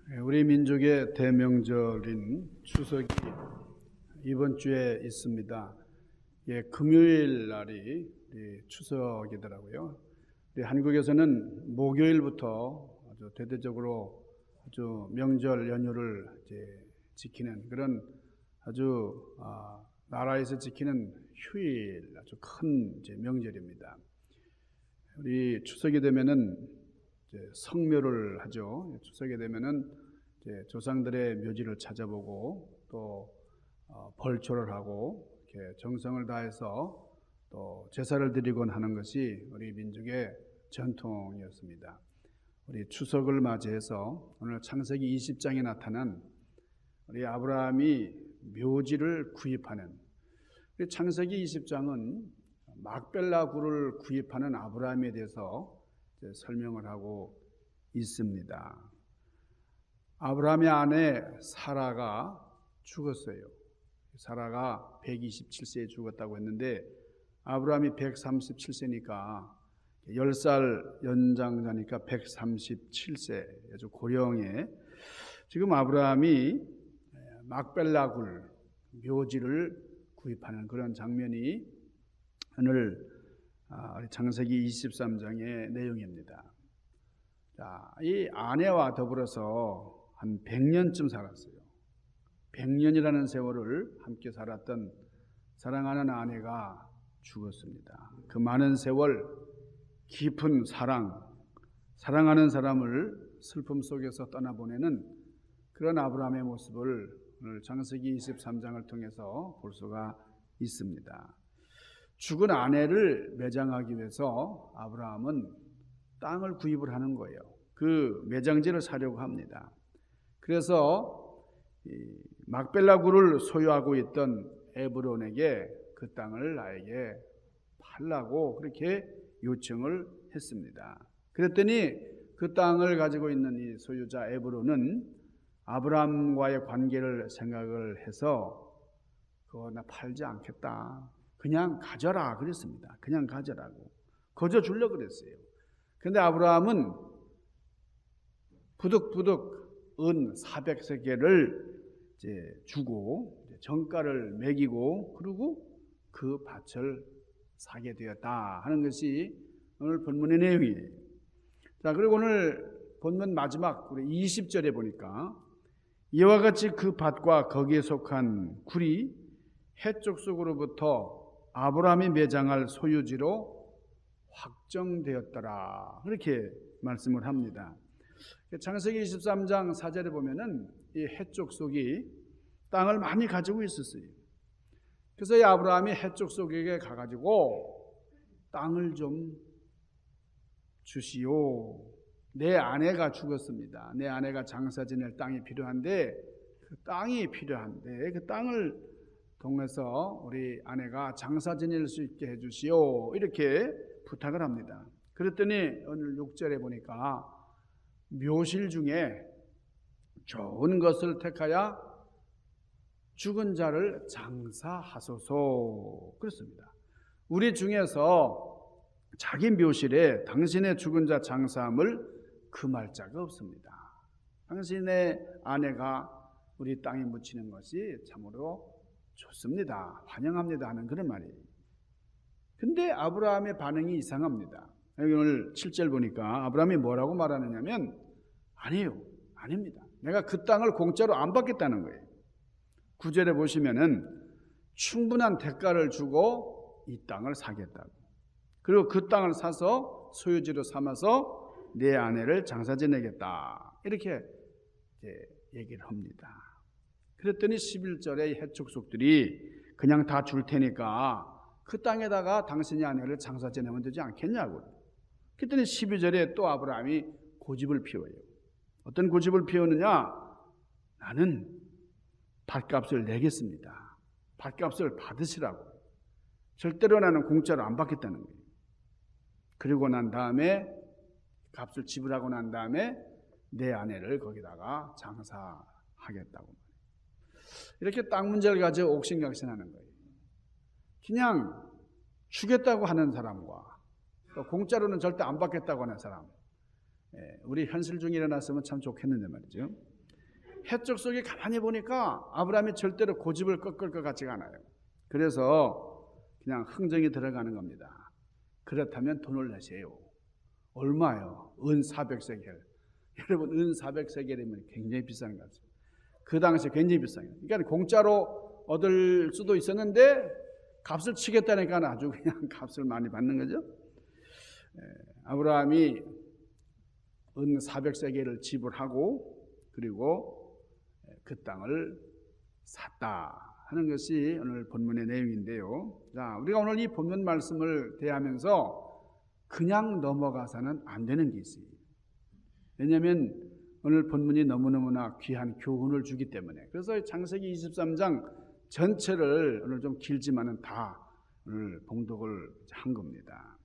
우리 민족의 대명절인 추석이 이번 주에 있습니다. 금요일 날이 추석이더라고요. 한국에서는 목요일부터 아주 대대적으로 아주 명절 연휴를 지키는 그런 아주 나라에서 지키는 휴일, 아주 큰 명절입니다. 우리 추석이 되면은 성묘를 하죠. 추석이 되면은 조상들의 묘지를 찾아보고 또 벌초를 하고 이렇게 정성을 다해서 또 제사를 드리곤 하는 것이 우리 민족의 전통이었습니다. 우리 추석을 맞이해서 오늘 창세기 20장에 나타난 우리 아브라함이 묘지를 구입하는, 우리 창세기 20장은 막벨라 굴을 구입하는 아브라함에 대해서 설명을 하고 있습니다. 아브라함의 아내 사라가 죽었어요. 사라가 127세에 죽었다고 했는데 아브라함이 137세니까 10살 연장자니까 137세, 아주 고령에 지금 아브라함이 막벨라 굴 묘지를 구입하는 그런 장면이 오늘 창세기 23장의 내용입니다. 자, 이 아내와 더불어서 한 100년쯤 살았어요. 100년이라는 세월을 함께 살았던 사랑하는 아내가 죽었습니다. 그 많은 세월 깊은 사랑하는 사람을 슬픔 속에서 떠나보내는 그런 아브라함의 모습을 오늘 창세기 23장을 통해서 볼 수가 있습니다. 죽은 아내를 매장하기 위해서 아브라함은 땅을 구입을 하는 거예요. 그 매장지를 사려고 합니다. 그래서 막벨라 굴을 소유하고 있던 에브론에게 그 땅을 나에게 팔라고 그렇게 요청을 했습니다. 그랬더니 그 땅을 가지고 있는 이 소유자 에브론은 아브라함과의 관계를 생각을 해서 그거 나 팔지 않겠다, 그냥 가져라 그랬습니다. 그냥 가져라고 거저 주려고 그랬어요. 그런데 아브라함은 부득부득 은 400세겔을 주고 정가를 매기고 그리고 그 밭을 사게 되었다 하는 것이 오늘 본문의 내용이에요. 자, 그리고 오늘 본문 마지막 우리 20절에 보니까 이와 같이 그 밭과 거기에 속한 굴이 해쪽 속으로부터 아브라함이 매장할 소유지로 확정되었더라, 그렇게 말씀을 합니다. 창세기 23장 4절에 보면은 이 해쪽 속이 땅을 많이 가지고 있었어요. 그래서 이 아브라함이 해쪽 속에게 가가지고 땅을 좀 주시오. 내 아내가 죽었습니다. 내 아내가 장사 지낼 땅이 필요한데 그 땅을 통해서 우리 아내가 장사 지낼 수 있게 해주시오, 이렇게 부탁을 합니다. 그랬더니 오늘 6절에 보니까 묘실 중에 좋은 것을 택하여 죽은 자를 장사하소서 그렇습니다. 우리 중에서 자기 묘실에 당신의 죽은 자 장사함을 금할 자가 없습니다. 당신의 아내가 우리 땅에 묻히는 것이 참으로 좋습니다, 환영합니다 하는 그런 말이에요. 근데 아브라함의 반응이 이상합니다. 여기 오늘 7절 보니까 아브라함이 뭐라고 말하느냐면 아니에요, 아닙니다, 내가 그 땅을 공짜로 안 받겠다는 거예요. 9절에 보시면은 충분한 대가를 주고 이 땅을 사겠다고, 그리고 그 땅을 사서 소유지로 삼아서 내 아내를 장사 지내겠다, 이렇게 얘기를 합니다. 그랬더니 11절에 해촉속들이 그냥 다 줄 테니까 그 땅에다가 당신의 아내를 장사 지내면 되지 않겠냐고. 그랬더니 12절에 또 아브라함이 고집을 피워요. 어떤 고집을 피우느냐? 나는 밭값을 내겠습니다. 밭값을 받으시라고. 절대로 나는 공짜로 안 받겠다는 거예요. 그리고 난 다음에 값을 지불하고 난 다음에 내 아내를 거기다가 장사하겠다고. 이렇게 땅 문제를 가지고 옥신각신하는 거예요. 그냥 주겠다고 하는 사람과 또 공짜로는 절대 안 받겠다고 하는 사람, 우리 현실 중에 일어났으면 참 좋겠는데 말이죠. 해적 속에 가만히 보니까 아브라함이 절대로 고집을 꺾을 것 같지가 않아요. 그래서 그냥 흥정이 들어가는 겁니다. 그렇다면 돈을 내세요. 얼마요? 은 400세겔. 여러분, 은 400세겔이면 굉장히 비싼 거죠. 그 당시에 굉장히 비싼 거예요. 그러니까 공짜로 얻을 수도 있었는데 값을 치겠다니까 아주 그냥 값을 많이 받는 거죠. 아브라함이 은 400세겔을 지불하고 그리고 그 땅을 샀다 하는 것이 오늘 본문의 내용인데요. 자, 우리가 오늘 이 본문 말씀을 대하면서 그냥 넘어가서는 안 되는 게 있어요. 왜냐하면 오늘 본문이 너무너무나 귀한 교훈을 주기 때문에. 그래서 창세기 23장 전체를 오늘 좀 길지만은 다 오늘 봉독을 한 겁니다.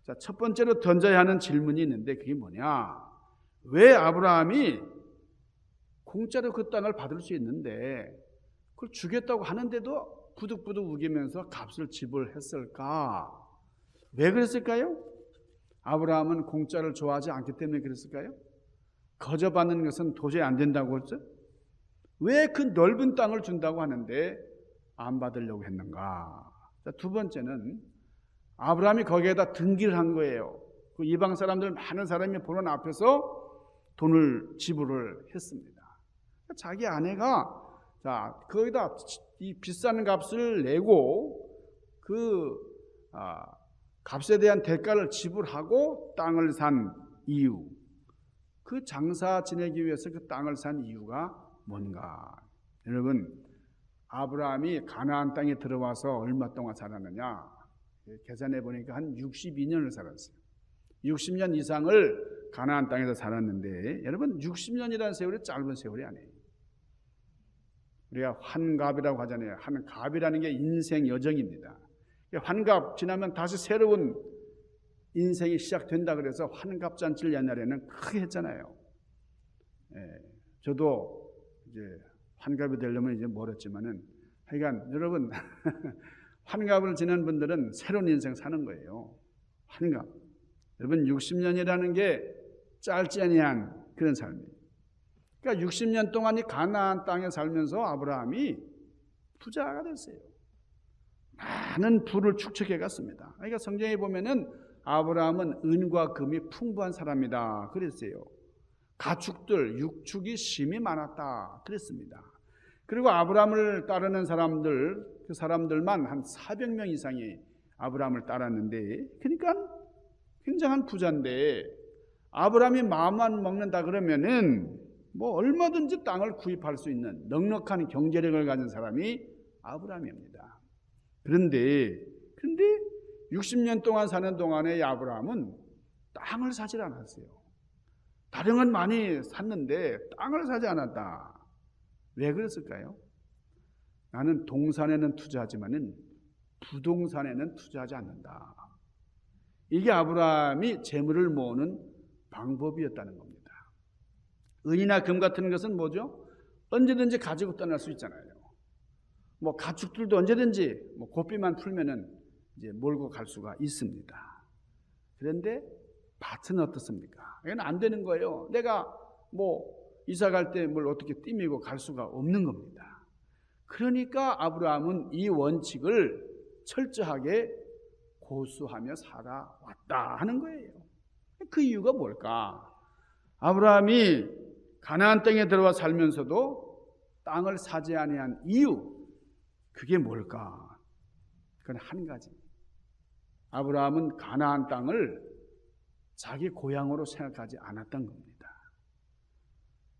자, 첫 번째로 던져야 하는 질문이 있는데 그게 뭐냐? 왜 아브라함이 공짜로 그 땅을 받을 수 있는데 그걸 주겠다고 하는데도 부득부득 우기면서 값을 지불했을까? 왜 그랬을까요? 아브라함은 공짜를 좋아하지 않기 때문에 그랬을까요? 거저 받는 것은 도저히 안 된다고 했죠? 왜 그 넓은 땅을 준다고 하는데 안 받으려고 했는가? 자, 두 번째는 아브라함이 거기에다 등기를 한 거예요. 그 이방 사람들 많은 사람이 보는 앞에서 돈을 지불을 했습니다. 자기 아내가 자 거기다 이 비싼 값을 내고 그 값에 대한 대가를 지불하고 땅을 산 이유, 그 장사 지내기 위해서 그 땅을 산 이유가 뭔가? 여러분, 아브라함이 가나안 땅에 들어와서 얼마 동안 살았느냐? 계산해 보니까 한 62년을 살았어요. 60년 이상을 가나안 땅에서 살았는데 여러분 60년이라는 세월이 짧은 세월이 아니에요. 우리가 환갑이라고 하잖아요. 환갑이라는 게 인생 여정입니다. 환갑 지나면 다시 새로운 인생이 시작된다 그래서 환갑잔치를 옛날에는 크게 했잖아요. 저도 이제 환갑이 되려면 이제 멀었지만은 하여간 여러분 환갑을 지낸 분들은 새로운 인생 사는 거예요. 환갑. 여러분 60년이라는 게 짧지 아니한 그런 삶이에요. 그러니까 60년 동안 이 가나안 땅에 살면서 아브라함이 부자가 됐어요. 많은 부를 축적해 갔습니다. 그러니까 성경에 보면은 아브라함은 은과 금이 풍부한 사람이다 그랬어요. 가축들, 육축이 심히 많았다 그랬습니다. 그리고 아브라함을 따르는 사람들, 그 사람들만 한 400명 이상이 아브라함을 따랐는데, 그러니까 굉장한 부자인데 아브라함이 마음만 먹는다 그러면은 뭐 얼마든지 땅을 구입할 수 있는 넉넉한 경제력을 가진 사람이 아브라함입니다. 그런데 60년 동안 사는 동안에 아브라함은 땅을 사질 않았어요. 다른 건 많이 샀는데 땅을 사지 않았다. 왜 그랬을까요? 나는 동산에는 투자하지만은 부동산에는 투자하지 않는다. 이게 아브라함이 재물을 모으는 방법이었다는 겁니다. 은이나 금 같은 것은 뭐죠? 언제든지 가지고 떠날 수 있잖아요. 뭐 가축들도 언제든지 뭐 고삐만 풀면은 이제 몰고 갈 수가 있습니다. 그런데 밭은 어떻습니까? 이건 안 되는 거예요. 내가 뭐 이사 갈 때 뭘 어떻게 띠미고 갈 수가 없는 겁니다. 그러니까 아브라함은 이 원칙을 철저하게 고수하며 살아왔다 하는 거예요. 그 이유가 뭘까? 아브라함이 가나안 땅에 들어와 살면서도 땅을 사지 아니한 이유, 그게 뭘까? 그건 한 가지. 아브라함은 가나안 땅을 자기 고향으로 생각하지 않았던 겁니다.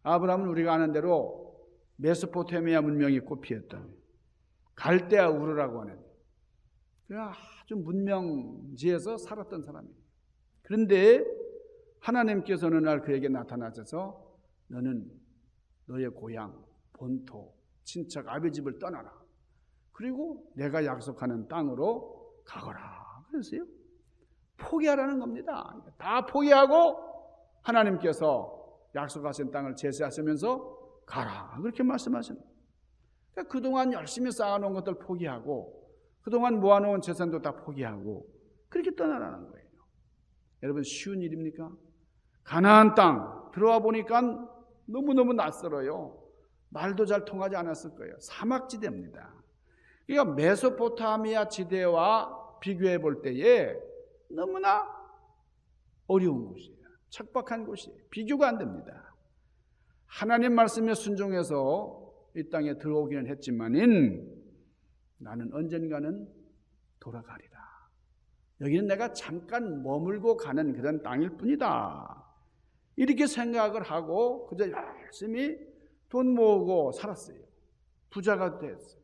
아브라함은 우리가 아는 대로 메소포타미아 문명이 꽃피었던 갈대아 우르라고 하는 아주 문명지에서 살았던 사람이에요. 그런데 하나님께서 어느 날 그에게 나타나셔서 너는 너의 고향, 본토, 친척, 아비 집을 떠나라. 그리고 내가 약속하는 땅으로 가거라. 그랬어요. 포기하라는 겁니다. 다 포기하고 하나님께서 약속하신 땅을 제시하시면서 가라. 그렇게 말씀하시는 거예요. 그러니까 그동안 열심히 쌓아놓은 것들 포기하고 그동안 모아놓은 재산도 다 포기하고 그렇게 떠나라는 거예요. 여러분 쉬운 일입니까? 가나안 땅 들어와 보니까 너무너무 낯설어요. 말도 잘 통하지 않았을 거예요. 사막지대입니다. 그러니까 메소포타미아 지대와 비교해 볼 때에 너무나 어려운 곳이에요. 척박한 곳이에요. 비교가 안 됩니다. 하나님 말씀에 순종해서 이 땅에 들어오기는 했지만은 나는 언젠가는 돌아가리라. 여기는 내가 잠깐 머물고 가는 그런 땅일 뿐이다. 이렇게 생각을 하고 그저 열심히 돈 모으고 살았어요. 부자가 됐어요.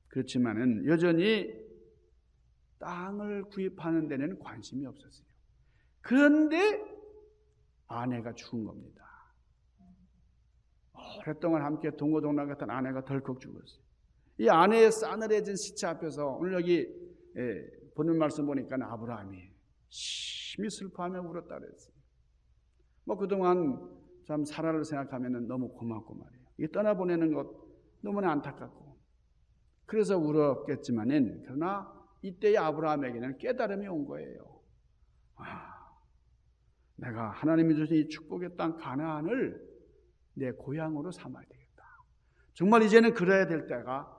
그렇지만은 여전히 땅을 구입하는 데는 관심이 없었어요. 그런데 아내가 죽은 겁니다. 오랫동안 함께 동고동락 같은 아내가 덜컥 죽었어요. 이 아내의 싸늘해진 시체 앞에서 오늘 여기 보는 말씀 보니까 아브라함이 심히 슬퍼하며 울었다 그랬어요. 뭐 그동안 참 사라를 생각하면 너무 고맙고 말이에요. 이 떠나보내는 것 너무나 안타깝고 그래서 울었겠지만은 그러나 이때의 아브라함에게는 깨달음이 온 거예요. 내가 하나님이 주신 이 축복의 땅 가나안을 내 고향으로 삼아야 되겠다. 정말 이제는 그래야 될 때가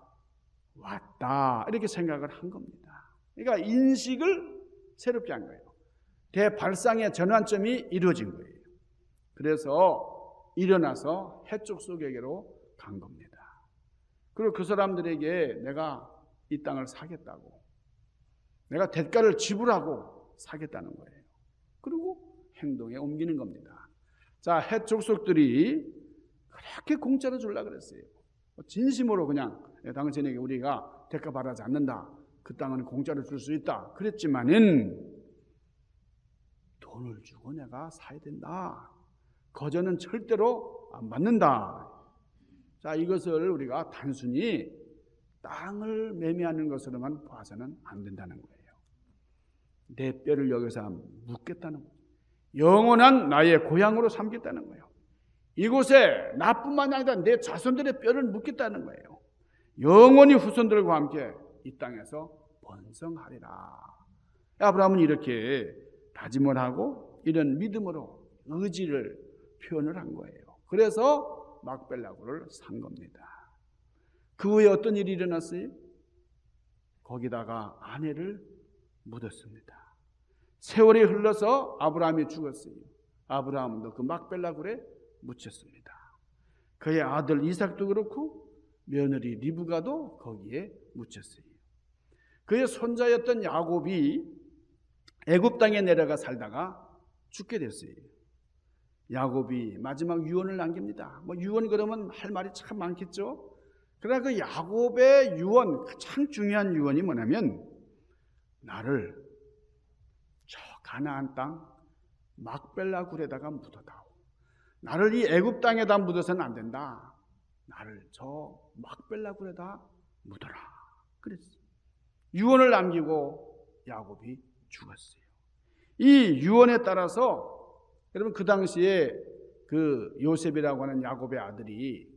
왔다. 이렇게 생각을 한 겁니다. 그러니까 인식을 새롭게 한 거예요. 대발상의 전환점이 이루어진 거예요. 그래서 일어나서 해쪽 소개계로 간 겁니다. 그리고 그 사람들에게 내가 이 땅을 사겠다고, 내가 대가를 지불하고 사겠다는 거예요. 그리고 행동에 옮기는 겁니다. 자, 해족속들이 그렇게 공짜로 주려고 그랬어요. 진심으로 그냥 당신에게 우리가 대가 바라지 않는다. 그 땅은 공짜로 줄 수 있다. 그랬지만은 돈을 주고 내가 사야 된다. 거저는 절대로 안 받는다. 자, 이것을 우리가 단순히 땅을 매매하는 것으로만 봐서는 안 된다는 거예요. 내 뼈를 여기서 묻겠다는 거예요. 영원한 나의 고향으로 삼겠다는 거예요. 이곳에 나뿐만 아니라 내 자손들의 뼈를 묻겠다는 거예요. 영원히 후손들과 함께 이 땅에서 번성하리라. 아브라함은 이렇게 다짐을 하고 이런 믿음으로 의지를 표현을 한 거예요. 그래서 막벨라고를 산 겁니다. 그 후에 어떤 일이 일어났어요? 거기다가 아내를 묻었습니다. 세월이 흘러서 아브라함이 죽었어요. 아브라함도 그 막벨라굴에 묻혔습니다. 그의 아들 이삭도 그렇고 며느리 리브가도 거기에 묻혔어요. 그의 손자였던 야곱이 애굽 땅에 내려가 살다가 죽게 됐어요. 야곱이 마지막 유언을 남깁니다. 뭐 유언 그러면 할 말이 참 많겠죠. 그러나 그 야곱의 유언, 가장 중요한 유언이 뭐냐면 나를 저 가나안 땅 막벨라 굴에다가 묻어다오. 나를 이 애굽 땅에다 묻어서는 안 된다. 나를 저 막벨라 굴에다 묻어라. 그랬어요. 유언을 남기고 야곱이 죽었어요. 이 유언에 따라서 여러분 그 당시에 그 요셉이라고 하는 야곱의 아들이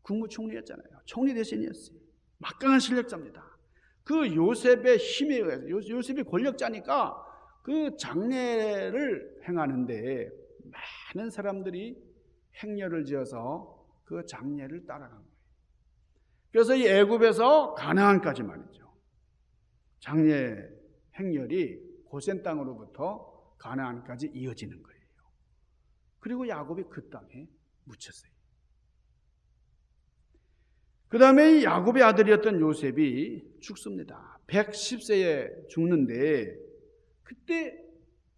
국무총리였잖아요. 총리 대신이었어요. 막강한 실력자입니다. 그 요셉의 힘에 의해서 요셉이 권력자니까 그 장례를 행하는데 많은 사람들이 행렬을 지어서 그 장례를 따라간 거예요. 그래서 이 애굽에서 가나안까지 말이죠. 장례 행렬이 고센 땅으로부터 가나안까지 이어지는 거예요. 그리고 야곱이 그 땅에 묻혔어요. 그 다음에 야곱의 아들이었던 요셉이 죽습니다. 110세에 죽는데 그때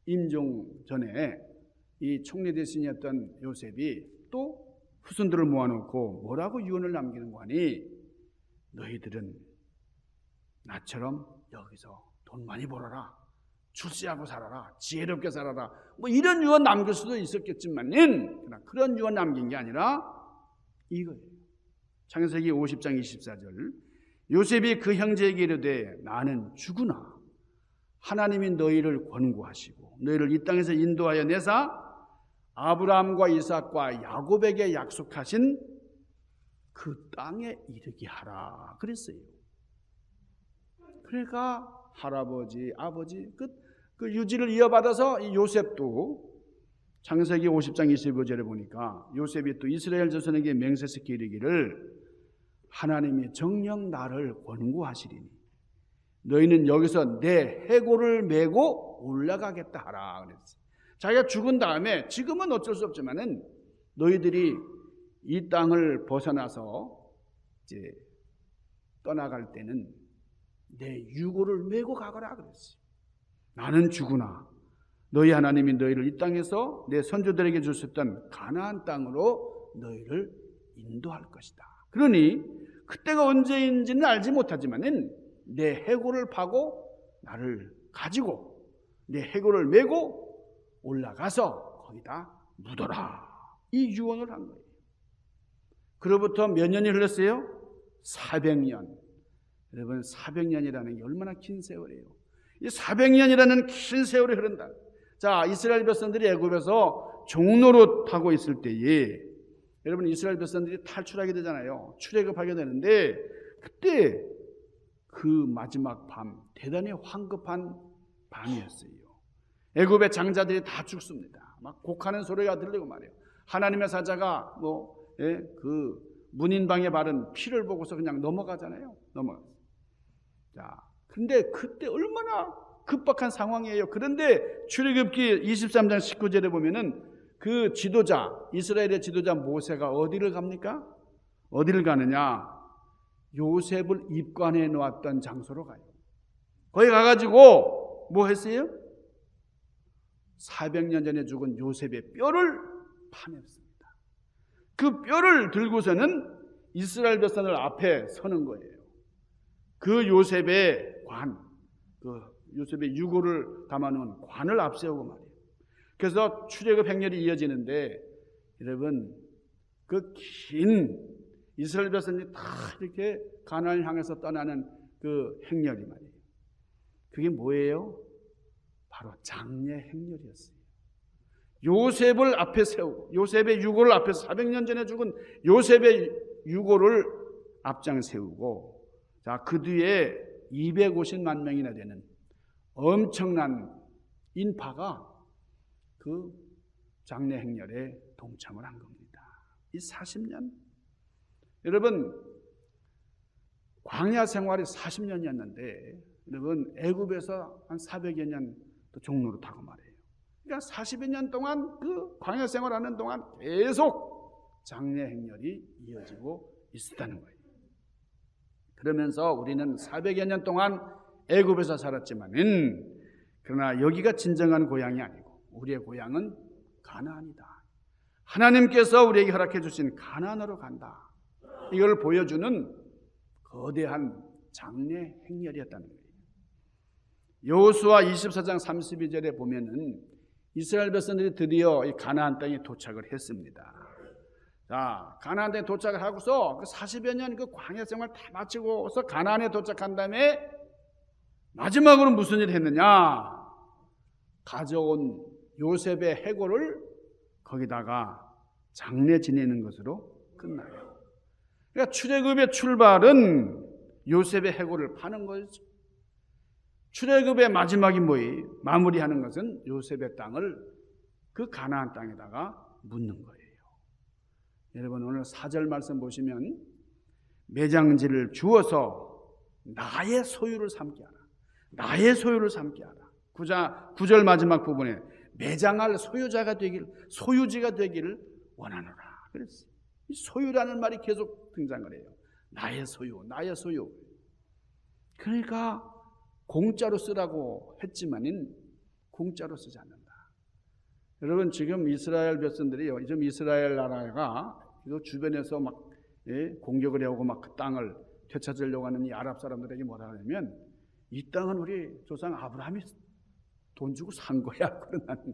임종 전에 이 총리 대신이었던 요셉이 또 후손들을 모아놓고 뭐라고 유언을 남기는 거니? 너희들은 나처럼 여기서 돈 많이 벌어라. 출세하고 살아라. 지혜롭게 살아라. 뭐 이런 유언 남길 수도 있었겠지만은 그런 유언 남긴 게 아니라 이거예요. 창세기 50장 24절 요셉이 그 형제에게 이르되 나는 죽으나 하나님이 너희를 권고하시고 너희를 이 땅에서 인도하여 내사 아브라함과 이삭과 야곱에게 약속하신 그 땅에 이르게 하라 그랬어요. 그러니까 할아버지, 아버지 그 유지를 이어받아서 이 요셉도 창세기 50장 25절에 보니까 요셉이 또 이스라엘 자손에게 맹세시켜 이르기를 하나님이 정녕 나를 권고하시리니 너희는 여기서 내 해골을 메고 올라가겠다 하라 그랬어요. 자기가 죽은 다음에 지금은 어쩔 수 없지만은 너희들이 이 땅을 벗어나서 이제 떠나갈 때는 내 유고를 메고 가거라 그랬어요. 나는 죽으나 너희 하나님이 너희를 이 땅에서 내 선조들에게 주셨던 가나안 땅으로 너희를 인도할 것이다. 그러니 그때가 언제인지는 알지 못하지만은 내 해골을 파고 나를 가지고 내 해골을 메고 올라가서 거기다 묻어라. 이 유언을 한 거예요. 그로부터 몇 년이 흘렀어요? 400년. 여러분 400년이라는 게 얼마나 긴 세월이에요. 이 400년이라는 긴 세월이 흐른다. 자, 이스라엘 백성들이 애굽에서 종노릇하고 있을 때에 여러분 이스라엘 백성들이 탈출하게 되잖아요. 출애굽하게 되는데 그때 그 마지막 밤 대단히 황급한 밤이었어요. 애굽의 장자들이 다 죽습니다. 막 곡하는 소리가 들리고 말이에요. 하나님의 사자가 그 문인방에 바른 피를 보고서 그냥 넘어가잖아요. 넘어가. 자, 근데 그때 얼마나 급박한 상황이에요. 그런데 출애굽기 23장 19절에 보면은 그 지도자, 이스라엘의 지도자 모세가 어디를 갑니까? 어디를 가느냐? 요셉을 입관해 놓았던 장소로 가요. 거기 가가지고 뭐 했어요? 400년 전에 죽은 요셉의 뼈를 파냈습니다. 그 뼈를 들고서는 이스라엘 백성들 앞에 서는 거예요. 그 요셉의 관, 그 요셉의 유고를 담아놓은 관을 앞세우고 말이에요. 그래서 출애굽 행렬이 이어지는데 여러분 그 긴 이스라엘 백성들이 다 이렇게 가나안을 향해서 떠나는 그 행렬이 말이에요. 그게 뭐예요? 바로 장례 행렬이었어요. 요셉을 앞에 세우고 요셉의 유고를 앞에서 400년 전에 죽은 요셉의 유고를 앞장 세우고 자, 그 뒤에 250만 명이나 되는 엄청난 인파가 그 장례 행렬에 동참을 한 겁니다. 이 40년 여러분 광야 생활이 40년이었는데 여러분 애굽에서 한 400여 년 또 종노릇하고 말이에요. 그러니까 40여 년 동안 그 광야 생활하는 동안 계속 장례 행렬이 이어지고 있었다는 거예요. 그러면서 우리는 400여 년 동안 애굽에서 살았지만은 그러나 여기가 진정한 고향이 아니고 우리의 고향은 가나안이다. 하나님께서 우리에게 허락해 주신 가나안으로 간다. 이걸 보여주는 거대한 장례 행렬이었다는 거예요. 여호수아 24장 32절에 보면은 이스라엘 백성들이 드디어 이 가나안 땅에 도착을 했습니다. 자, 가나안 땅에 도착을 하고서 그 40여 년 그 광야 생활 다 마치고서 가나안에 도착한 다음에 마지막으로 무슨 일을 했느냐? 가져온 요셉의 해골을 거기다가 장례 지내는 것으로 끝나요. 그러니까 출애굽의 출발은 요셉의 해골을 파는 거죠. 출애굽의 마지막이 뭐예요? 마무리하는 것은 요셉의 땅을 그 가나안 땅에다가 묻는 거예요. 여러분 오늘 4절 말씀 보시면 매장지를 주어서 나의 소유를 삼게 하라. 나의 소유를 삼게 하라. 9절 마지막 부분에 매장할 소유자가 되길, 소유지가 되기를 원하노라. 그랬어요. 이 소유라는 말이 계속 등장을 해요. 나의 소유, 나의 소유. 그러니까 공짜로 쓰라고 했지만은 공짜로 쓰지 않는다. 여러분 지금 이스라엘 백성들이요, 지금 이스라엘 나라가 주변에서 막 공격을 해오고 막 그 땅을 되찾으려고 하는 이 아랍 사람들에게 뭐라 하냐면 이 땅은 우리 조상 아브라함이 돈 주고 산 거야 그런다는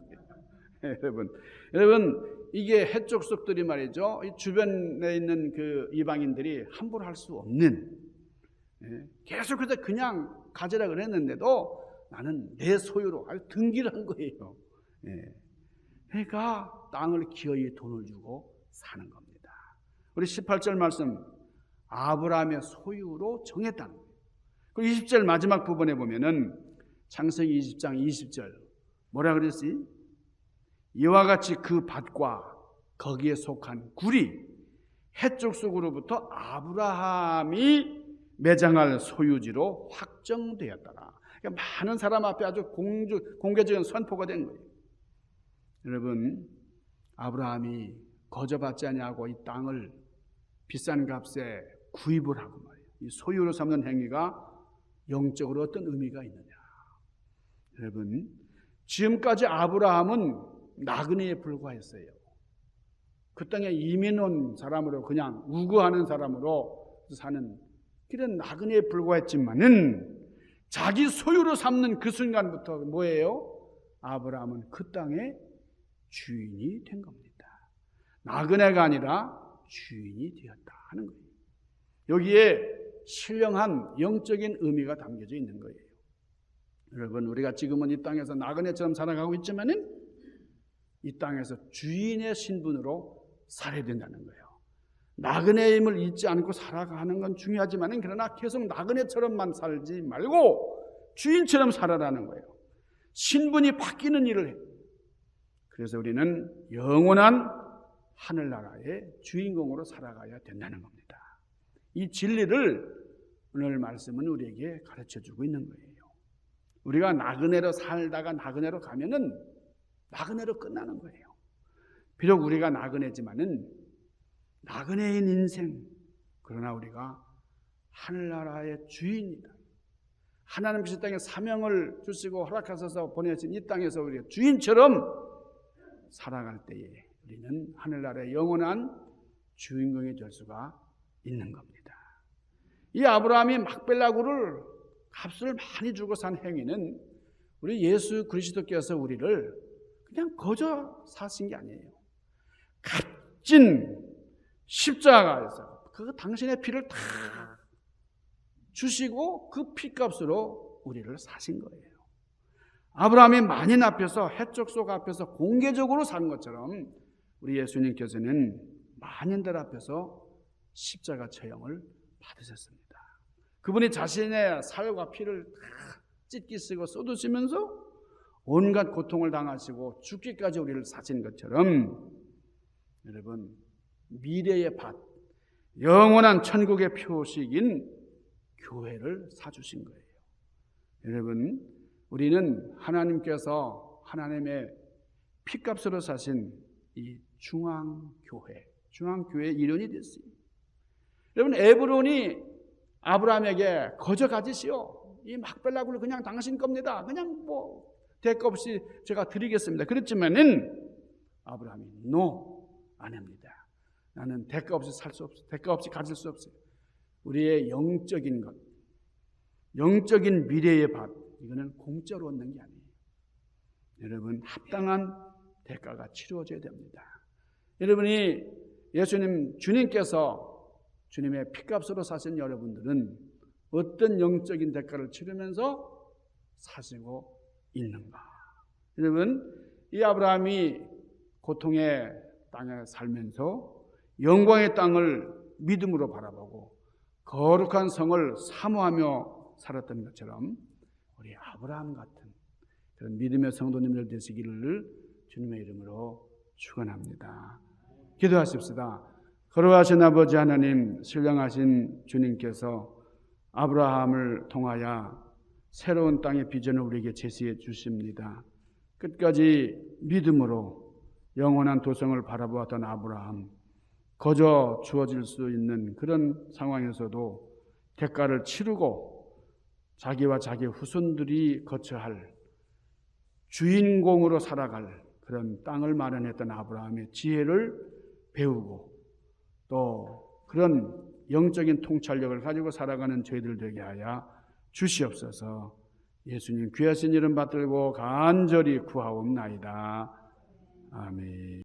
거예요. 여러분 이게 해족속들이 말이죠. 이 주변에 있는 그 이방인들이 함부로 할 수 없는 계속해서 그냥 가지라 그랬는데도 나는 내 소유로 아주 등기를 한 거예요. 그러니까 땅을 기어이 돈을 주고 사는 겁니다. 우리 18절 말씀 아브라함의 소유로 정했다는 거예요. 그리고 20절 마지막 부분에 보면은 창세기 20장 20절 뭐라 그랬어요? 이와 같이 그 밭과 거기에 속한 굴이 해쪽 속으로부터 아브라함이 매장할 소유지로 확정되었더라. 그러니까 많은 사람 앞에 아주 공개적인 선포가 된 거예요. 여러분, 아브라함이 거저받지 아니하고 이 땅을 비싼 값에 구입을 하고 말이에요. 이 소유로 삼는 행위가 영적으로 어떤 의미가 있느냐. 여러분, 지금까지 아브라함은 나그네에 불과했어요. 그 땅에 이민 온 사람으로 그냥 우거하는 사람으로 사는 그런 나그네에 불과했지만은 자기 소유로 삼는 그 순간부터 뭐예요? 아브라함은 그 땅의 주인이 된 겁니다. 나그네가 아니라 주인이 되었다 하는 거예요. 여기에 신령한 영적인 의미가 담겨져 있는 거예요. 여러분, 우리가 지금은 이 땅에서 나그네처럼 살아가고 있지만은 이 땅에서 주인의 신분으로 살아야 된다는 거예요. 나그네임을 잊지 않고 살아가는 건 중요하지만 그러나 계속 나그네처럼만 살지 말고 주인처럼 살아라는 거예요. 신분이 바뀌는 일을 해요. 그래서 우리는 영원한 하늘나라의 주인공으로 살아가야 된다는 겁니다. 이 진리를 오늘 말씀은 우리에게 가르쳐주고 있는 거예요. 우리가 나그네로 살다가 나그네로 가면은 나그네로 끝나는 거예요. 비록 우리가 나그네지만은 나그네인 인생, 그러나 우리가 하늘나라의 주인이다. 하나님께서 땅에 사명을 주시고 허락하셔서 보내신 이 땅에서 우리가 주인처럼 살아갈 때에 우리는 하늘나라의 영원한 주인공이 될 수가 있는 겁니다. 이 아브라함이 막벨라굴을 값을 많이 주고 산 행위는 우리 예수 그리스도께서 우리를 그냥 거저 사신 게 아니에요. 값진 십자가에서 그 당신의 피를 다 주시고 그 피값으로 우리를 사신 거예요. 아브라함이 만인 앞에서 해쪽 속 앞에서 공개적으로 산 것처럼 우리 예수님께서는 만인들 앞에서 십자가 처형을 받으셨습니다. 그분이 자신의 살과 피를 다 찢기 쓰고 쏟으시면서 온갖 고통을 당하시고 죽기까지 우리를 사신 것처럼 여러분, 미래의 밭, 영원한 천국의 표식인 교회를 사주신 거예요. 여러분, 우리는 하나님께서 하나님의 피값으로 사신 이 중앙교회의 일원이 됐어요. 여러분, 에브론이 아브라함에게 거저 가지시오. 이 막벨라굴을 그냥 당신 겁니다. 그냥 뭐 대가 없이 제가 드리겠습니다. 그렇지만은 아브라함이 안 합니다. 나는 대가 없이 살 수 없어. 대가 없이 가질 수 없어요. 우리의 영적인 것, 영적인 미래의 밭, 이거는 공짜로 얻는 게 아니에요. 여러분, 합당한 대가가 치루어져야 됩니다. 여러분이 주님께서 주님의 피값으로 사신 여러분들은 어떤 영적인 대가를 치르면서 사시고 있는가? 여러분, 이 아브라함이 고통의 땅에 살면서 영광의 땅을 믿음으로 바라보고 거룩한 성을 사모하며 살았던 것처럼 우리 아브라함 같은 그런 믿음의 성도님들 되시기를 주님의 이름으로 축원합니다. 기도하십시다. 거룩하신 아버지 하나님, 신령하신 주님께서 아브라함을 통하여 새로운 땅의 비전을 우리에게 제시해 주십니다. 끝까지 믿음으로 영원한 도성을 바라보았던 아브라함, 거저 주어질 수 있는 그런 상황에서도 대가를 치르고 자기와 자기 후손들이 거처 할 주인공으로 살아갈 그런 땅을 마련했던 아브라함의 지혜를 배우고 또 그런 영적인 통찰력을 가지고 살아가는 저희들 되게 하여 주시옵소서. 예수님 귀하신 이름 받들고 간절히 구하옵나이다. 아멘.